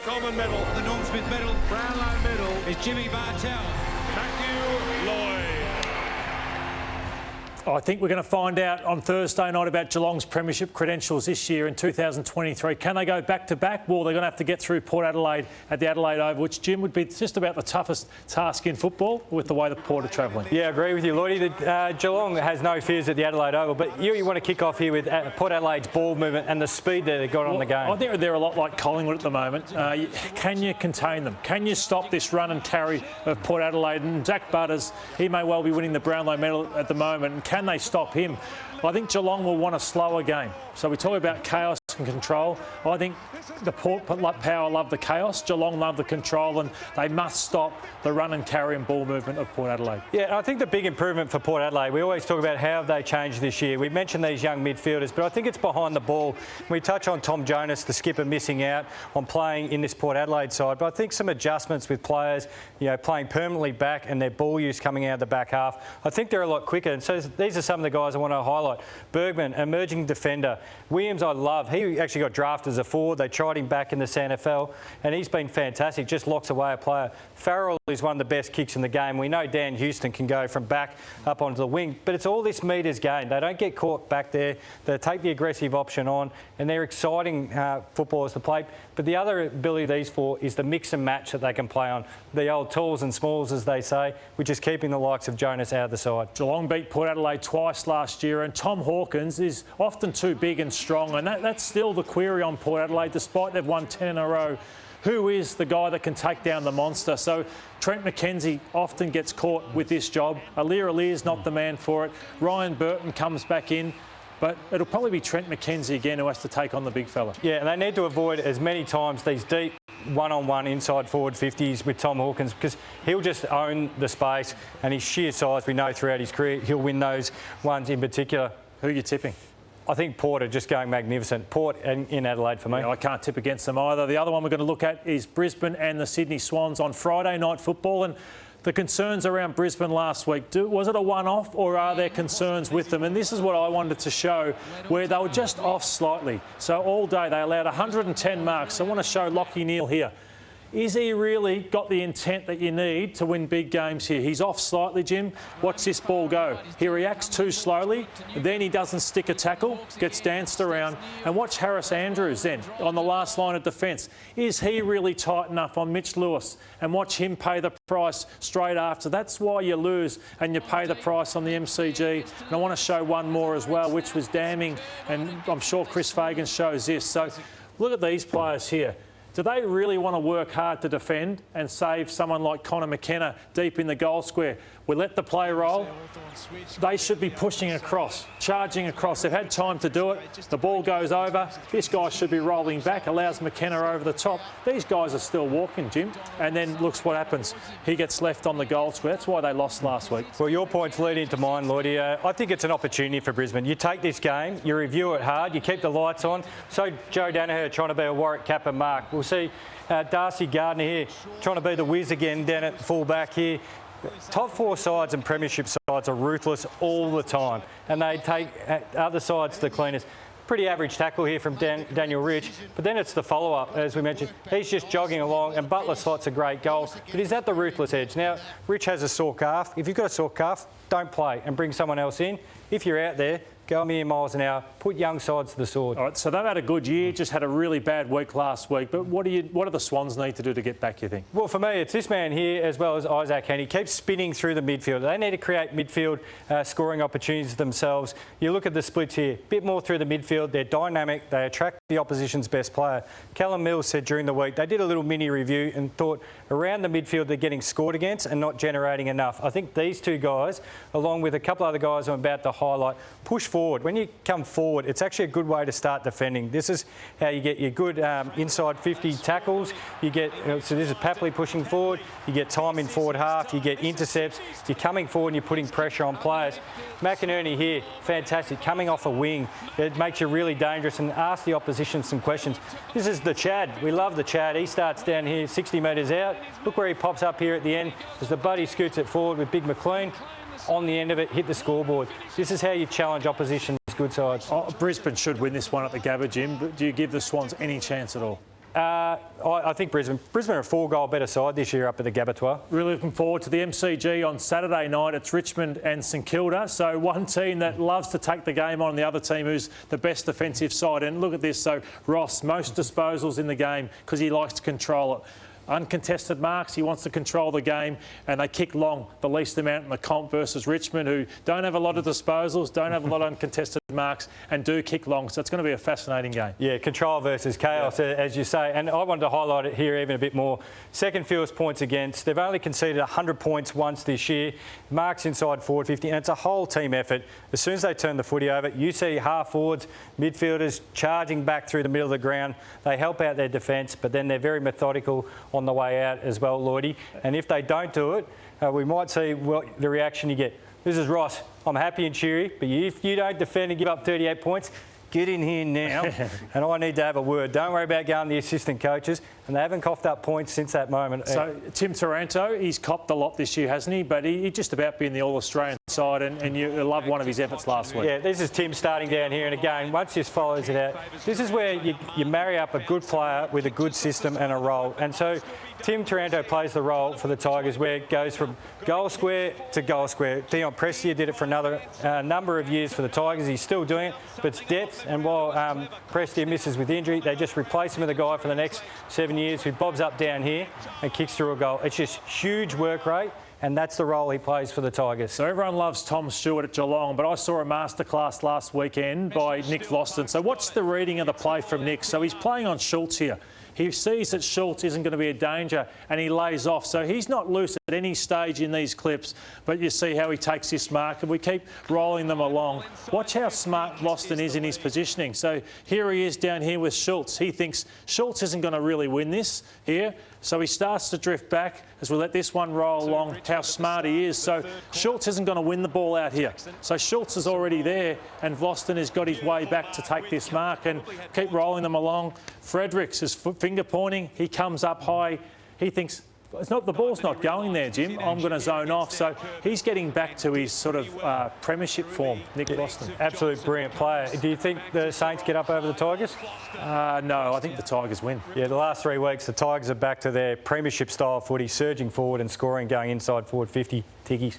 Coleman medal, the Norm Smith medal, Brownlow medal is Jimmy Bartell. Matthew Lloyd. I think we're going to find out on Thursday night about Geelong's premiership credentials this year in 2023. Can they go back-to-back? Well, they're going to have to get through Port Adelaide at the Adelaide Oval, which, Jim, would be just about the toughest task in football with the way the Port are travelling. Yeah, I agree with you, Lloydie. Geelong has no fears at the Adelaide Oval, but you want to kick off here with Port Adelaide's ball movement and the speed that they've got on the game. I think they're a lot like Collingwood at the moment. Can you contain them? Can you stop this run and carry of Port Adelaide? And Jack Butters, he may well be winning the Brownlow medal at the moment. And can they stop him? I think Geelong will want a slower game. So we talk about chaos and control. I think the Port Power love the chaos, Geelong love the control, and they must stop the run and carry and ball movement of Port Adelaide. Yeah, I think the big improvement for Port Adelaide, we always talk about how have they changed this year. We mentioned these young midfielders, but I think it's behind the ball. We touch on Tom Jonas, the skipper, missing out on playing in this Port Adelaide side, but I think some adjustments with players, playing permanently back and their ball use coming out of the back half, I think they're a lot quicker. And so these are some of the guys I want to highlight. Bergman, emerging defender. Williams, I love. He actually got drafted as a forward. They tried him back in the SANFL, and he's been fantastic. Just locks away a player. Farrell is one of the best kicks in the game. We know Dan Houston can go from back up onto the wing, but it's all this metres gain. They don't get caught back there. They take the aggressive option on, and they're exciting footballers to play. But the other ability of these four is the mix and match that they can play on. The old tools and smalls, as they say, which is keeping the likes of Jonas out of the side. Geelong beat Port Adelaide twice last year, and Tom Hawkins is often too big and strong, and that's still the query on Port Adelaide, despite they've won 10 in a row. Who is the guy that can take down the monster? So Trent McKenzie often gets caught with this job. Aliir not the man for it. Ryan Burton comes back in. But it'll probably be Trent McKenzie again who has to take on the big fella. Yeah, and they need to avoid as many times these deep one-on-one inside forward 50s with Tom Hawkins, because he'll just own the space, and his sheer size, we know throughout his career, he'll win those ones in particular. Who are you tipping? I think Port are just going magnificent. Port in Adelaide for me. Yeah, I can't tip against them either. The other one we're going to look at is Brisbane and the Sydney Swans on Friday night football. And the concerns around Brisbane last week, was it a one-off or are there concerns with them? And this is what I wanted to show, where they were just off slightly. So all day they allowed 110 marks. I want to show Lachie Neale here. Is he really got the intent that you need to win big games here? He's off slightly, Jim. Watch this ball go. He reacts too slowly, then he doesn't stick a tackle, gets danced around. And watch Harris Andrews then on the last line of defence. Is he really tight enough on Mitch Lewis? And watch him pay the price straight after. That's why you lose and you pay the price on the MCG. And I want to show one more as well, which was damning. And I'm sure Chris Fagan shows this. So look at these players here. Do they really want to work hard to defend and save someone like Connor McKenna deep in the goal square? We let the play roll. They should be pushing across, charging across. They've had time to do it. The ball goes over. This guy should be rolling back, allows McKenna over the top. These guys are still walking, Jim. And then looks what happens. He gets left on the goal square. That's why they lost last week. Well, your point's leading into mine, Lloydie. I think it's an opportunity for Brisbane. You take this game, you review it hard, you keep the lights on. So Joe Danaher trying to be a Warwick Kappa mark. We'll see Darcy Gardner here trying to be the whiz again down at full back here. Top four sides and premiership sides are ruthless all the time, and they take other sides to the cleaners. Pretty average tackle here from Daniel Rich, but then it's the follow-up, as we mentioned. He's just jogging along, and Butler slots a great goal, but he's at the ruthless edge. Now, Rich has a sore calf. If you've got a sore calf, don't play and bring someone else in. If you're out there, go a million miles an hour, put young sides to the sword. All right, so they've had a good year, just had a really bad week last week. But what do the Swans need to do to get back, you think? Well, for me, it's this man here as well as Isaac Henry. Keeps spinning through the midfield. They need to create midfield scoring opportunities themselves. You look at the splits here, a bit more through the midfield. They're dynamic. They attract the opposition's best player. Callum Mills said during the week, they did a little mini review and thought around the midfield they're getting scored against and not generating enough. I think these two guys, along with a couple other guys I'm about to highlight, push forward. When you come forward, it's actually a good way to start defending. This is how you get your good inside 50 tackles. You get, so this is Papley pushing forward. You get time in forward half. You get intercepts. You're coming forward and you're putting pressure on players. McInerney here, fantastic, coming off a wing. It makes you really dangerous and ask the opposition some questions. This is the Chad. We love the Chad. He starts down here 60 metres out. Look where he pops up here at the end as the buddy scoots it forward with Big McLean. On the end of it, hit the scoreboard. This is how you challenge opposition's good sides. Brisbane should win this one at the Gabba, Jim, but do you give the Swans any chance at all? I think Brisbane are a 4-goal better side this year up at the Gabatoir. Really looking forward to the MCG on Saturday night. It's Richmond and St Kilda. So one team that loves to take the game on, the other team who's the best defensive side. And look at this. So Ross, most disposals in the game because he likes to control it. Uncontested marks, he wants to control the game, and they kick long, the least amount in the comp versus Richmond, who don't have a lot of disposals, don't have a lot of uncontested marks, and do kick long. So it's going to be a fascinating game. Yeah, control versus chaos, as you say. And I wanted to highlight it here even a bit more. Second fewest points against. They've only conceded 100 points once this year. Marks inside forward 50, and it's a whole team effort. As soon as they turn the footy over, you see half forwards, midfielders charging back through the middle of the ground. They help out their defence, but then they're very methodical on the way out as well, Lloydie. And if they don't do it, we might see the reaction you get. This is Ross. I'm happy and cheery, but if you don't defend and give up 38 points, get in here now, and I need to have a word. Don't worry about going to the assistant coaches, and they haven't coughed up points since that moment. So Tim Taranto, he's copped a lot this year, hasn't he? But he just about be in the All-Australian side, and you love one of his efforts last week. Yeah, this is Tim starting down here, and again, once this follows it out, this is where you marry up a good player with a good system and a role. And so Tim Taranto plays the role for the Tigers where it goes from goal square to goal square. Dion Prestia did it for another number of years for the Tigers. He's still doing it, but it's depth. And while Prestia misses with injury, they just replace him with a guy for the next 7 years who bobs up down here and kicks through a goal. It's just huge work rate, and that's the role he plays for the Tigers. So everyone loves Tom Stewart at Geelong, but I saw a masterclass last weekend by Nick Vlauston. So what's the reading of the play from Nick? So he's playing on Schultz here. He sees that Schultz isn't going to be a danger and he lays off. So he's not loose at any stage in these clips, but you see how he takes this mark and we keep rolling them along. Watch how smart Vlauston is in his positioning. So here he is down here with Schultz. He thinks Schultz isn't going to really win this here. So he starts to drift back as we let this one roll along, how smart he is. So Schultz isn't going to win the ball out here. So Schultz is already there and Vlauston has got his way back to take this mark and keep rolling them along. Fredericks is finger pointing. He comes up high. He thinks, the ball's not going there, Jim. I'm going to zone off. So he's getting back to his sort of premiership form, Nick Vlauston. Absolute brilliant player. Do you think the Saints get up over the Tigers? No, I think the Tigers win. Yeah, the last 3 weeks, the Tigers are back to their premiership style footy, surging forward and scoring, going inside forward 50 tickies.